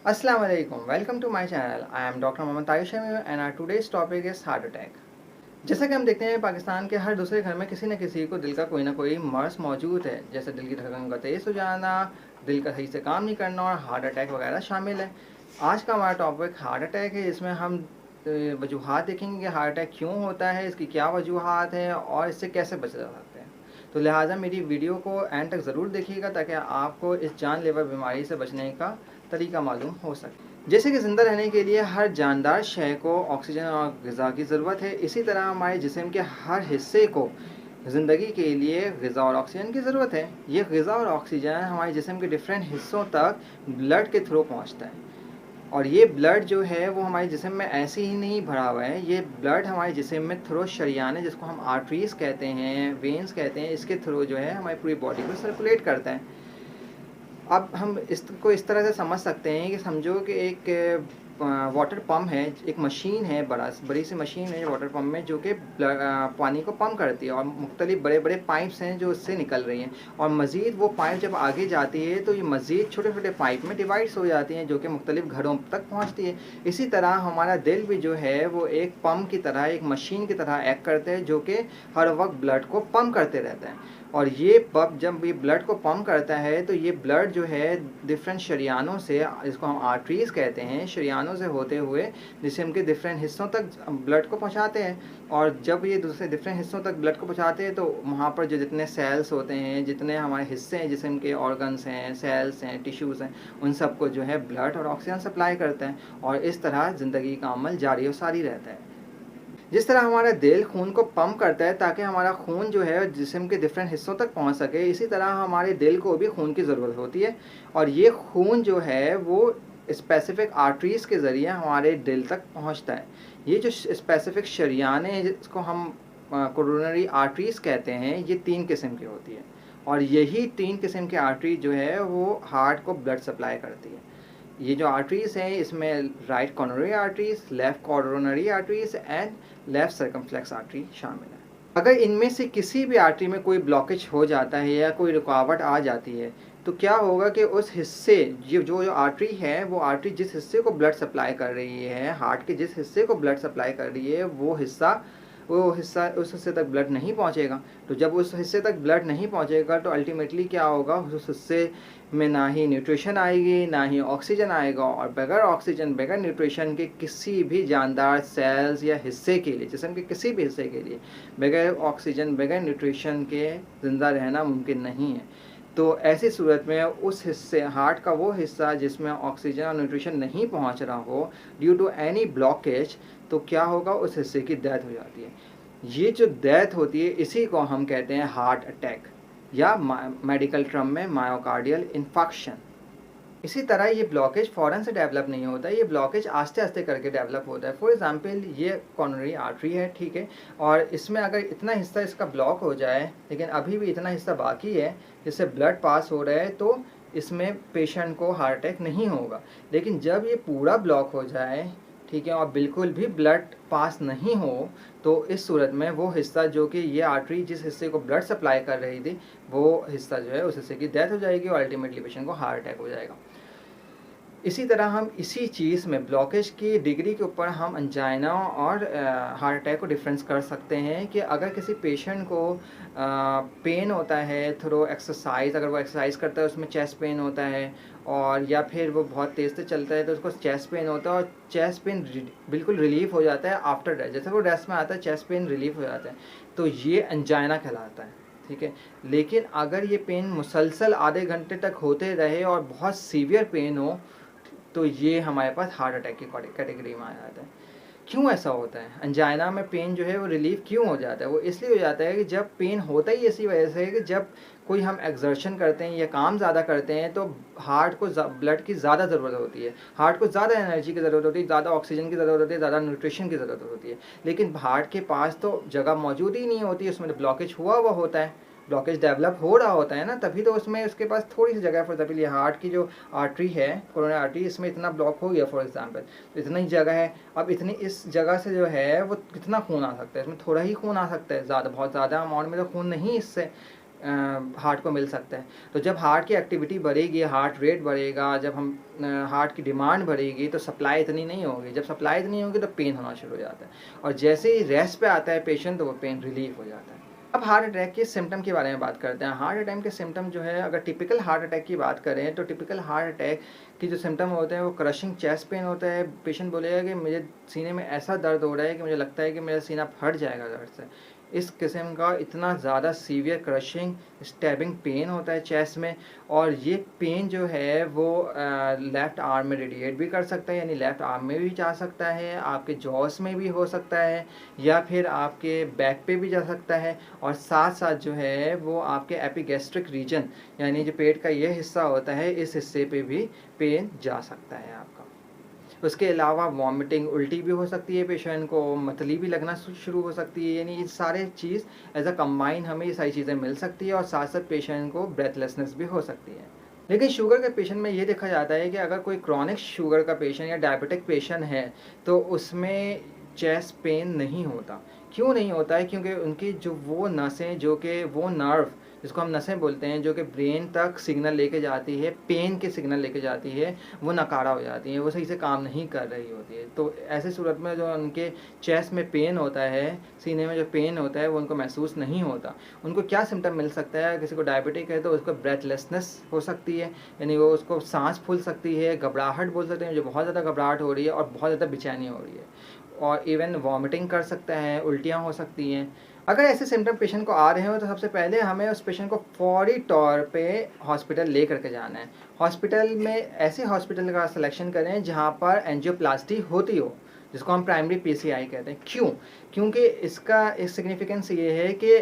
Assalamu alaikum. Welcome to my channel. I am Dr. Mohammad Tariq Shamim and our today's topic is heart attack. जैसा कि हम देखते हैं पाकिस्तान के हर दूसरे घर में किसी न किसी को दिल का कोई ना कोई मर्ज मौजूद है, जैसे दिल की धड़कन का तेज़ हो जाना, दिल का सही से काम नहीं करना और हार्ट अटैक वगैरह शामिल है। आज का हमारा टॉपिक हार्ट अटैक है, इसमें हम वजूहात देखेंगे कि हार्ट अटैक क्यों होता है, इसकी क्या वजूहात हैं और इससे कैसे बचा जा सकते हैं। तो लिहाजा मेरी वीडियो को एंड तक ज़रूर देखिएगा ताकि आपको इस जानलेवा बीमारी से बचने का तरीका मालूम हो सके। जैसे कि ज़िंदा रहने के लिए हर जानदार शय को ऑक्सीजन और ग़िज़ा की ज़रूरत है, इसी तरह हमारे जिस्म के हर हिस्से को ज़िंदगी के लिए ग़िज़ा और ऑक्सीजन की ज़रूरत है। ये ग़िज़ा और ऑक्सीजन हमारे जिस्म के डिफरेंट हिस्सों तक ब्लड के थ्रू पहुंचता है और ये ब्लड जो है वो हमारे जिस्म में ऐसे ही नहीं भरा हुआ है। ये ब्लड हमारे जिस्म में थ्रू शरियान है, जिसको हम आर्टरीज़ कहते हैं, वेन्स कहते हैं, इसके थ्रू जो है हमारी पूरी बॉडी को सर्कुलेट करता है। अब हम इसको इस तरह से समझ सकते हैं कि समझो कि एक वाटर पम्प है, एक मशीन है, बड़ी सी मशीन है वाटर पम्प में, जो कि पानी को पम्प करती है और मुख्तलिफ बड़े बड़े पाइप्स हैं जो उससे निकल रही हैं और मज़ीद वो पाइप जब आगे जाती है तो ये मज़ीद छोटे छोटे पाइप में डिवाइड्स हो जाती हैं जो कि मुख्तलिफ घरों तक पहुंचती है। इसी तरह हमारा दिल भी जो है वो एक पम्प की तरह, एक मशीन की तरह एक्ट करता है जो कि हर वक्त ब्लड को पम्प करते रहता है। और ये जब ये ब्लड को पम्प करता है तो ये ब्लड जो है डिफरेंट शरियानों से, जिसको हम आर्टरीज़ कहते हैं, शरियानों से होते हुए जिस्म के डिफरेंट हिस्सों तक ब्लड को पहुंचाते हैं। और जब ये दूसरे डिफरेंट हिस्सों तक ब्लड को पहुंचाते हैं तो वहाँ पर जो जितने सेल्स होते हैं, जितने हमारे हिस्से हैं, जिस्म के ऑर्गन्स हैं, सेल्स हैं, टिश्यूज़ हैं, उन सबको जो है ब्लड और ऑक्सीजन सप्लाई करते हैं और इस तरह ज़िंदगी का अमल जारी और सारी रहता है। जिस तरह हमारा दिल खून को पंप करता है ताकि हमारा खून जो है जिस्म के डिफरेंट हिस्सों तक पहुंच सके, इसी तरह हमारे दिल को भी खून की ज़रूरत होती है और ये खून जो है वो स्पेसिफिक आर्टरीज़ के ज़रिए हमारे दिल तक पहुंचता है। ये जो स्पेसिफिक शरियान है, जिसको हम कोरोनरी आर्टरीज़ कहते हैं, ये 3 किस्म की होती है और यही 3 किस्म की आर्टरी जो है वो हार्ट को ब्लड सप्लाई करती है। ये जो आर्टरीज़ हैं इसमें right coronary arteries, left coronary arteries and left circumflex artery शामिल है। अगर इनमें से किसी भी आर्टरी में कोई ब्लॉकेज हो जाता है या कोई रुकावट आ जाती है तो क्या होगा कि उस हिस्से जो आर्टरी है, वो आर्टरी जिस हिस्से को ब्लड सप्लाई कर रही है, हार्ट के जिस हिस्से को ब्लड सप्लाई कर रही है, वो हिस्सा उस हिस्से तक ब्लड नहीं पहुंचेगा। तो जब उस हिस्से तक ब्लड नहीं पहुंचेगा तो अल्टीमेटली क्या होगा, उस हिस्से में ना ही न्यूट्रिशन आएगी, ना ही ऑक्सीजन आएगा और बगैर ऑक्सीजन, बगैर न्यूट्रिशन के किसी भी जानदार सेल्स या हिस्से के लिए, जिस्म के किसी भी हिस्से के लिए बगैर ऑक्सीजन, बगैर न्यूट्रिशन के ज़िंदा रहना मुमकिन नहीं है। तो ऐसी सूरत में उस हिस्से, हार्ट का वो हिस्सा जिसमें ऑक्सीजन और न्यूट्रिशन नहीं पहुंच रहा हो ड्यू टू एनी ब्लॉकेज, तो क्या होगा, उस हिस्से की डेथ हो जाती है। ये जो डेथ होती है इसी को हम कहते हैं हार्ट अटैक या मेडिकल टर्म में मायोकार्डियल इन्फाक्शन। इसी तरह ये ब्लॉकेज फ़ौरन से डेवलप नहीं होता है, ये ब्लॉकेज आस्ते आस्ते करके डेवलप होता है। फॉर एग्जांपल ये कोरोनरी आर्टरी है, ठीक है, और इसमें अगर इतना हिस्सा इसका ब्लॉक हो जाए लेकिन अभी भी इतना हिस्सा बाकी है जिससे ब्लड पास हो रहा है, तो इसमें पेशेंट को हार्ट अटैक नहीं होगा। लेकिन जब ये पूरा ब्लॉक हो जाए, ठीक है, और बिल्कुल भी ब्लड पास नहीं हो, तो इस सूरत में वो हिस्सा जो कि ये आर्टरी जिस हिस्से को ब्लड सप्लाई कर रही थी, वो हिस्सा जो है उस हिस्से की डेथ हो जाएगी और अल्टीमेटली पेशेंट को हार्ट अटैक हो जाएगा। इसी तरह हम इसी चीज़ में ब्लॉकेज की डिग्री के ऊपर हम अंजाइना और हार्ट अटैक को डिफरेंस कर सकते हैं कि अगर किसी पेशेंट को पेन होता है थ्रू एक्सरसाइज, अगर वो एक्सरसाइज करता है उसमें चेस्ट पेन होता है, और या फिर वो बहुत तेज़ से चलता है तो उसको चेस्ट पेन होता है और चेस्ट पेन बिल्कुल रिलीफ हो जाता है आफ्टर रेस्ट, जैसे वो रेस्ट में आता है चेस्ट पेन रिलीफ हो जाता है, तो ये अंजाइना कहलाता है, ठीक है। लेकिन अगर ये पेन मुसलसल आधे घंटे तक होते रहे और बहुत सीवियर पेन हो तो ये हमारे पास हार्ट अटैक की कैटेगरी में आ जाता है। क्यों ऐसा होता है, अंजाइना में पेन जो है वो रिलीफ क्यों हो जाता है? वो इसलिए हो जाता है कि जब पेन होता ही इसी वजह से है कि जब कोई हम एक्सर्शन करते हैं या काम ज़्यादा करते हैं तो हार्ट को ब्लड की ज़्यादा ज़रूरत होती है, हार्ट को ज़्यादा एनर्जी की ज़रूरत होती है, ज़्यादा ऑक्सीजन की ज़रूरत होती है, ज़्यादा न्यूट्रिशन की ज़रूरत होती है। लेकिन हार्ट के पास तो जगह मौजूद ही नहीं होती, उसमें ब्लॉकेज हुआ होता है, ब्लॉकेज डेवलप हो रहा होता है ना, तभी तो उसमें उसके पास थोड़ी सी जगह। फॉर एग्जाम्पल ये हार्ट की जो आर्टरी है, कोरोनरी आर्टरी, इसमें इतना ब्लॉक हो गया फॉर एग्जाम्पल, तो इतना ही जगह है। अब इतनी इस जगह से जो है वो कितना खून आ सकता है, इसमें थोड़ा ही खून आ सकता है, ज़्यादा बहुत ज़्यादा अमाउंट में तो खून नहीं इससे हार्ट को मिल सकता है। तो जब हार्ट की एक्टिविटी बढ़ेगी, हार्ट रेट बढ़ेगा, जब हम हार्ट की डिमांड बढ़ेगी तो सप्लाई इतनी नहीं होगी, जब सप्लाई इतनी होगी तो पेन होना शुरू हो जाता है, और जैसे ही रेस्ट पे आता है पेशेंट तो वो पेन रिलीफ हो जाता है। अब हार्ट अटैक के सिम्टम के बारे में बात करते हैं। हार्ट अटैक के सिम्टम जो है, अगर टिपिकल हार्ट अटैक की बात करें तो टिपिकल हार्ट अटैक के जो सिम्टम होते हैं वो क्रशिंग चेस्ट पेन होता है। पेशेंट बोलेगा कि मुझे सीने में ऐसा दर्द हो रहा है कि मुझे लगता है कि मेरा सीना फट जाएगा दर्द से। इस किस्म का इतना ज़्यादा सीवियर क्रशिंग स्टैबिंग पेन होता है चेस्ट में, और ये पेन जो है वो लेफ़्ट आर्म में रेडिएट भी कर सकता है, यानी लेफ़्ट आर्म में भी जा सकता है, आपके जॉस में भी हो सकता है, या फिर आपके बैक पे भी जा सकता है, और साथ साथ जो है वो आपके एपिगैस्ट्रिक रीजन यानी जो पेट का ये हिस्सा होता है इस हिस्से पे भी पेन जा सकता है आपका। उसके अलावा वॉमिटिंग, उल्टी भी हो सकती है पेशेंट को, मतली भी लगना शुरू हो सकती है, यानी ये सारे चीज़ एज अ कंबाइन हमें ये सारी चीज़ें मिल सकती है, और साथ साथ पेशेंट को ब्रेथलेसनेस भी हो सकती है। लेकिन शुगर के पेशेंट में ये देखा जाता है कि अगर कोई क्रॉनिक शुगर का पेशेंट या डायबिटिक पेशेंट है तो उसमें चेस्ट पेन नहीं होता। क्यों नहीं होता है? क्योंकि उनकी जो वो नसें, जो कि वो नर्व जिसको हम नसें बोलते हैं, जो कि ब्रेन तक सिग्नल लेके जाती है, पेन के सिग्नल लेके जाती है, वो नकारा हो जाती है, वो सही से काम नहीं कर रही होती है। तो ऐसे सूरत में जो उनके चेस्ट में पेन होता है, सीने में जो पेन होता है वो उनको महसूस नहीं होता। उनको क्या सिम्टम मिल सकता है? किसी को डायबिटिक है तो उसको ब्रेथलेसनेस हो सकती है, यानी वो उसको सांस फूल सकती है, घबराहट बोल सकते हैं, जो बहुत ज़्यादा घबराहट हो रही है और बहुत ज़्यादा बेचैनी हो रही है, और इवन वॉमिटिंग कर सकता है, उल्टियाँ हो सकती हैं। अगर ऐसे सिम्टम पेशेंट को आ रहे हो तो सबसे पहले हमें उस पेशेंट को फौरी तौर पे हॉस्पिटल ले करके जाना है। हॉस्पिटल में ऐसे हॉस्पिटल का सिलेक्शन करें जहाँ पर एंजियोप्लास्टी होती हो, जिसको हम प्राइमरी पीसीआई कहते हैं। क्यों? क्योंकि इसका एक सिग्निफिकेंस ये है कि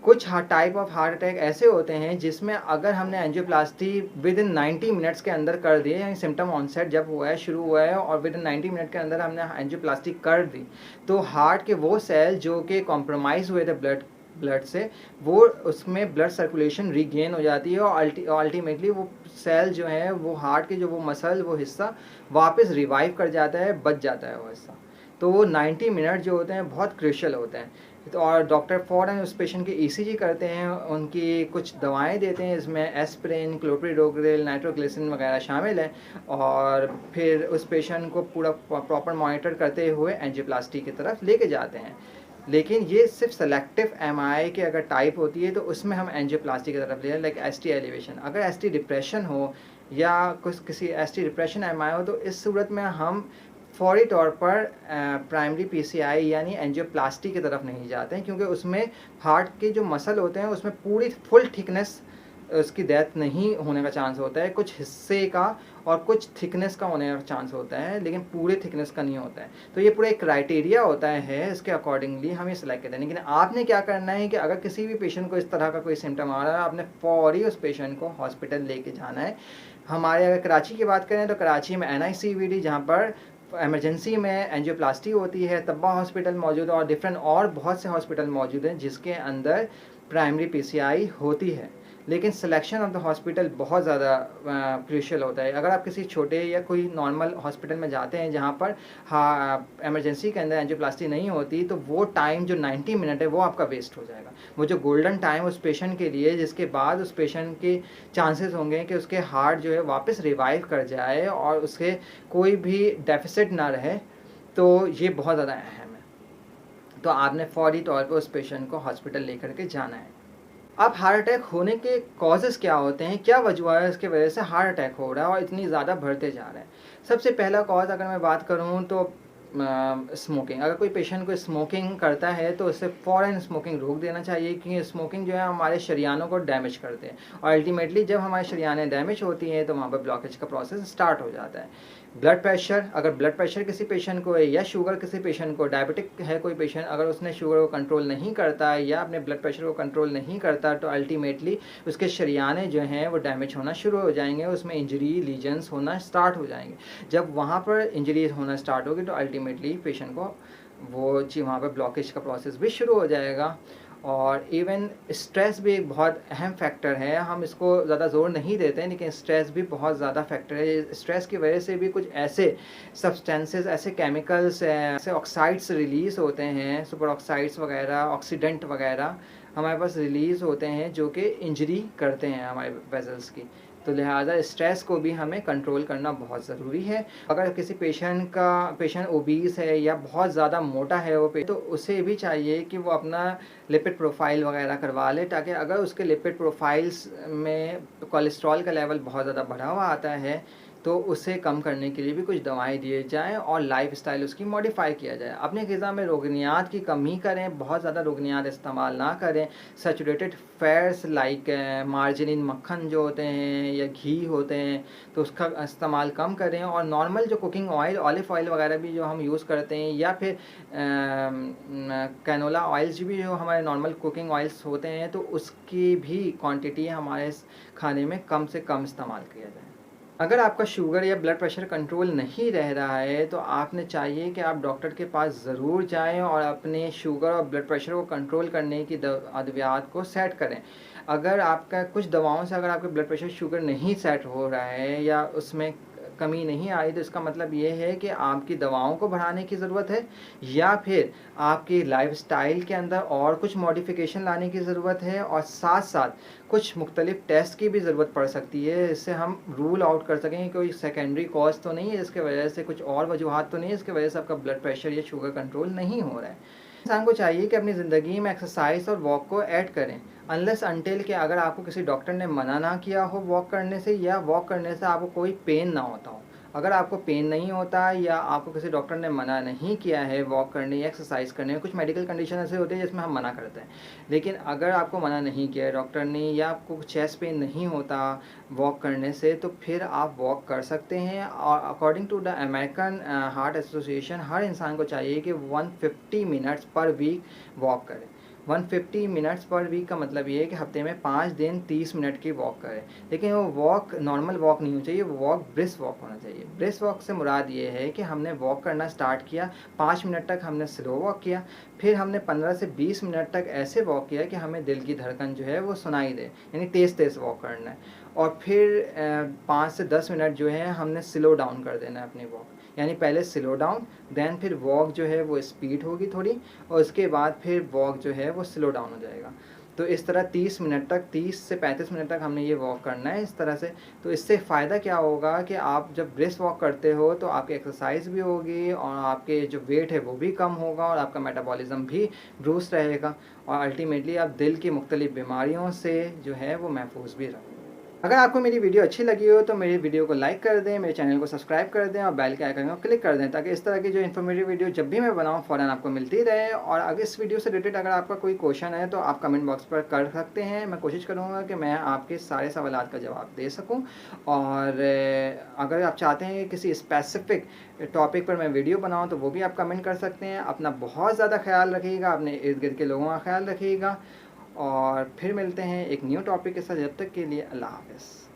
कुछ टाइप ऑफ हार्ट अटैक ऐसे होते हैं जिसमें अगर हमने एंजियोप्लास्टी विद इन 90 मिनट्स के अंदर कर दी, यानी सिम्टम ऑनसेट जब हुआ है, शुरू हुआ है, और विद इन 90 मिनट के अंदर हमने एंजियोप्लास्टी कर दी, तो हार्ट के वो सेल जो कि कॉम्प्रोमाइज़ हुए थे ब्लड से, वो उसमें ब्लड सर्कुलेशन रीगेन हो जाती है, और अल्टीमेटली वो सेल जो है, वो हार्ट के जो वो मसल, वो हिस्सा वापस रिवाइव कर जाता है, बच जाता है वो हिस्सा। तो वो 90 मिनट जो होते हैं बहुत क्रिशियल होते हैं। तो और डॉक्टर फ़ौरन उस पेशेंट की ईसीजी करते हैं, उनकी कुछ दवाएं देते हैं, इसमें एस्पिरिन, क्लोप्रिडोग्रिल, नाइट्रोग्लिसरिन वगैरह शामिल है, और फिर उस पेशेंट को पूरा प्रॉपर मॉनिटर करते हुए एंजियोप्लास्टी की तरफ लेके जाते हैं। लेकिन ये सिर्फ सेलेक्टिव एमआई की अगर टाइप होती है तो उसमें हम एंजियोप्लास्टी की तरफ ले जाए, लाइक एसटी एलिवेशन। अगर एसटी डिप्रेशन हो या कुछ किसी एसटी डिप्रेशन एमआई हो तो इस सूरत में हम फौरी तौर पर प्राइमरी पीसीआई यानी एंजियोप्लास्टी की तरफ नहीं जाते हैं, क्योंकि उसमें हार्ट के जो मसल होते हैं उसमें पूरी फुल थिकनेस उसकी डेथ नहीं होने का चांस होता है, कुछ हिस्से का और कुछ थिकनेस का होने का चांस होता है, लेकिन पूरे थिकनेस का नहीं होता है। तो ये पूरा एक क्राइटेरिया होता है, इसके अकॉर्डिंगली हम ये सिलेक्ट करते हैं। लेकिन आपने क्या करना है कि अगर किसी भी पेशेंट को इस तरह का कोई सिम्टम आ रहा है, आपने फौरी उस पेशेंट को हॉस्पिटल लेके जाना है। हमारे अगर कराची की बात करें तो कराची में NICVD, जहाँ पर इमरजेंसी में एंजियोप्लास्टी होती है, तब्बा हॉस्पिटल मौजूद है, और डिफरेंट और बहुत से हॉस्पिटल मौजूद हैं जिसके अंदर प्राइमरी पीसीआई होती है। लेकिन सिलेक्शन ऑफ द हॉस्पिटल बहुत ज़्यादा क्रूशियल होता है। अगर आप किसी छोटे या कोई नॉर्मल हॉस्पिटल में जाते हैं जहाँ पर इमरजेंसी के अंदर एंजियोप्लास्टी नहीं होती, तो वो टाइम जो 90 मिनट है वो आपका वेस्ट हो जाएगा। वो जो गोल्डन टाइम उस पेशेंट के लिए, जिसके बाद उस पेशेंट के चांसेस होंगे कि उसके हार्ट जो है वापस रिवाइव कर जाए और उसके कोई भी डेफिसिट ना रहे, तो ये बहुत ज़्यादा अहम है। तो आपने फौरी तौर पर उस पेशेंट को हॉस्पिटल लेकर के जाना है। अब हार्ट अटैक होने के कॉजेज़ क्या होते हैं, क्या वजह है इसके वजह से हार्ट अटैक हो रहा है और इतनी ज़्यादा बढ़ते जा रहे हैं? सबसे पहला कॉज अगर मैं बात करूँ तो स्मोकिंग। अगर कोई पेशेंट को स्मोकिंग करता है तो उसे फ़ौरन स्मोकिंग रोक देना चाहिए, क्योंकि स्मोकिंग जो है हमारे शरीयानों को डैमेज करते हैं, और अल्टीमेटली जब हमारे शरीयानें डैमेज होती हैं तो वहाँ पर ब्लॉकेज का प्रोसेस स्टार्ट हो जाता है। ब्लड प्रेशर, अगर ब्लड प्रेशर किसी पेशेंट को है, या शुगर किसी पेशेंट को, डायबिटिक है कोई पेशेंट, अगर उसने शुगर को कंट्रोल नहीं करता या अपने ब्लड प्रेशर को कंट्रोल नहीं करता, तो अल्टीमेटली उसके शरीयाने जो हैं वो डैमेज होना शुरू हो जाएंगे, उसमें इंजरी लीजन्स होना स्टार्ट हो जाएंगे। जब वहाँ पर इंजरी होना स्टार्ट होगी तो अल्टीमेटली पेशेंट को वो वहाँ पर ब्लॉकेज का प्रोसेस भी शुरू हो जाएगा। और इवन स्ट्रेस भी एक बहुत अहम फैक्टर है, हम इसको ज़्यादा ज़ोर नहीं देते हैं, लेकिन स्ट्रेस भी बहुत ज़्यादा फैक्टर है। स्ट्रेस की वजह से भी कुछ ऐसे सब्सटेंसेस, ऐसे केमिकल्स, ऐसे ऑक्साइड्स रिलीज़ होते हैं, सुपर ऑक्साइड्स वगैरह, ऑक्सीडेंट वगैरह, हमारे पास रिलीज़ होते हैं जो कि इंजरी करते हैं हमारे वेसल्स की। तो लिहाजा स्ट्रेस को भी हमें कंट्रोल करना बहुत ज़रूरी है। अगर किसी पेशेंट ओबीस है या बहुत ज़्यादा मोटा है वो तो उसे भी चाहिए कि वो अपना लिपिड प्रोफाइल वगैरह करवा ले, ताकि अगर उसके लिपिड प्रोफाइल्स में कोलेस्ट्रॉल का लेवल बहुत ज़्यादा बढ़ा हुआ आता है तो उसे कम करने के लिए भी कुछ दवाएं दिए जाएं और लाइफस्टाइल उसकी मॉडिफाई किया जाए। अपनी ग़िज़ा में रोगनियात की कमी करें, बहुत ज़्यादा रोगनियात इस्तेमाल ना करें। सैचुरेटेड फैट्स लाइक मार्जरीन, मक्खन जो होते हैं या घी होते हैं तो उसका इस्तेमाल कम करें। और नॉर्मल जो कुकिंग ऑयल, ऑलिव ऑयल वगैरह भी जो हम यूज़ करते हैं, या फिर कैनोला ऑयल्स भी जो हमारे नॉर्मल कुकिंग ऑयल्स होते हैं, तो उसकी भी क्वांटिटी हमारे खाने में कम से कम इस्तेमाल किया जाए। अगर आपका शुगर या ब्लड प्रेशर कंट्रोल नहीं रह रहा है तो आपने चाहिए कि आप डॉक्टर के पास ज़रूर जाएं और अपने शुगर और ब्लड प्रेशर को कंट्रोल करने की अद्वियात को सेट करें। अगर आपका कुछ दवाओं से अगर आपका ब्लड प्रेशर, शुगर नहीं सेट हो रहा है या उसमें कमी नहीं आई, तो इसका मतलब ये है कि आपकी दवाओं को बढ़ाने की ज़रूरत है या फिर आपकी लाइफस्टाइल के अंदर और कुछ मॉडिफिकेशन लाने की ज़रूरत है। और साथ साथ कुछ मुख्तलिफ टेस्ट की भी ज़रूरत पड़ सकती है, इससे हम रूल आउट कर सकें कोई सेकेंडरी कॉज तो नहीं है जिसकी वजह से, कुछ और वजूहत तो नहीं है इसकी वजह से आपका ब्लड प्रेशर या शुगर कंट्रोल नहीं हो रहा है। इंसान को चाहिए कि अपनी ज़िंदगी में एक्सरसाइज और वॉक को ऐड करें, अनलेस अनटिल कि अगर आपको किसी डॉक्टर ने मना ना किया हो वॉक करने से, या वॉक करने से आपको कोई पेन ना होता हो। अगर आपको पेन नहीं होता या आपको किसी डॉक्टर ने मना नहीं किया है वॉक करने या एक्सरसाइज करने, कुछ मेडिकल कंडीशन ऐसे होते हैं जिसमें हम मना करते हैं, लेकिन अगर आपको मना नहीं किया है डॉक्टर ने या आपको चेस्ट पेन नहीं होता वॉक करने से, तो फिर आप वॉक कर सकते हैं। और according to the American heart association, हर इंसान को चाहिए कि 150 मिनट्स पर वीक वॉक करें। 150 मिनट्स पर वीक का मतलब ये है कि हफ्ते में 5 दिन 30 मिनट की वॉक करें। लेकिन वो वॉक नॉर्मल वॉक नहीं होना चाहिए, वो वॉक ब्रिस्क वॉक होना चाहिए। ब्रिस्क वॉक से मुराद ये है कि हमने वॉक करना स्टार्ट किया, 5 मिनट तक हमने स्लो वॉक किया, फिर हमने 15 से 20 मिनट तक ऐसे वॉक किया कि हमें दिल की धड़कन जो है वो सुनाई दे, यानी तेज़ तेज़ वॉक करना है। और फिर 5 से 10 मिनट जो है हमने स्लो डाउन कर देना है अपनी वॉक, यानी पहले स्लो डाउन, देन फिर वॉक जो है वो स्पीड होगी थोड़ी, और उसके बाद फिर वॉक जो है वो स्लो डाउन हो जाएगा। तो इस तरह 30 मिनट तक, 30 से 35 मिनट तक हमने ये वॉक करना है इस तरह से। तो इससे फ़ायदा क्या होगा कि आप जब ब्रिस्क वॉक करते हो तो आपकी एक्सरसाइज भी होगी और आपके जो वेट है वो भी कम होगा और आपका मेटाबॉलिज्म भी दुरुस्त रहेगा, और अल्टीमेटली आप दिल की मुख्तलिफ बीमारियों से जो है वो महफूज भी रहोगे। अगर आपको मेरी वीडियो अच्छी लगी हो तो मेरी वीडियो को लाइक कर दें, मेरे चैनल को सब्सक्राइब कर दें और बेल के आइकन को क्लिक कर दें, ताकि इस तरह की जो इन्फॉर्मेटिव वीडियो जब भी मैं बनाऊं फ़ौरन आपको मिलती रहे। और अगर इस वीडियो से रिलेटेड अगर आपका कोई क्वेश्चन है तो आप कमेंट बॉक्स पर कर सकते हैं, मैं कोशिश करूँगा कि मैं आपके सारे सवालात का जवाब दे सकूँ। और अगर आप चाहते हैं किसी स्पेसिफिक टॉपिक पर मैं वीडियो बनाऊँ तो वो भी आप कमेंट कर सकते हैं। अपना बहुत ज़्यादा ख्याल रखिएगा, अपने इर्द गिर्द के लोगों का ख्याल रखिएगा, और फिर मिलते हैं एक न्यू टॉपिक के साथ। जब तक के लिए अल्लाह हाफ़िज़।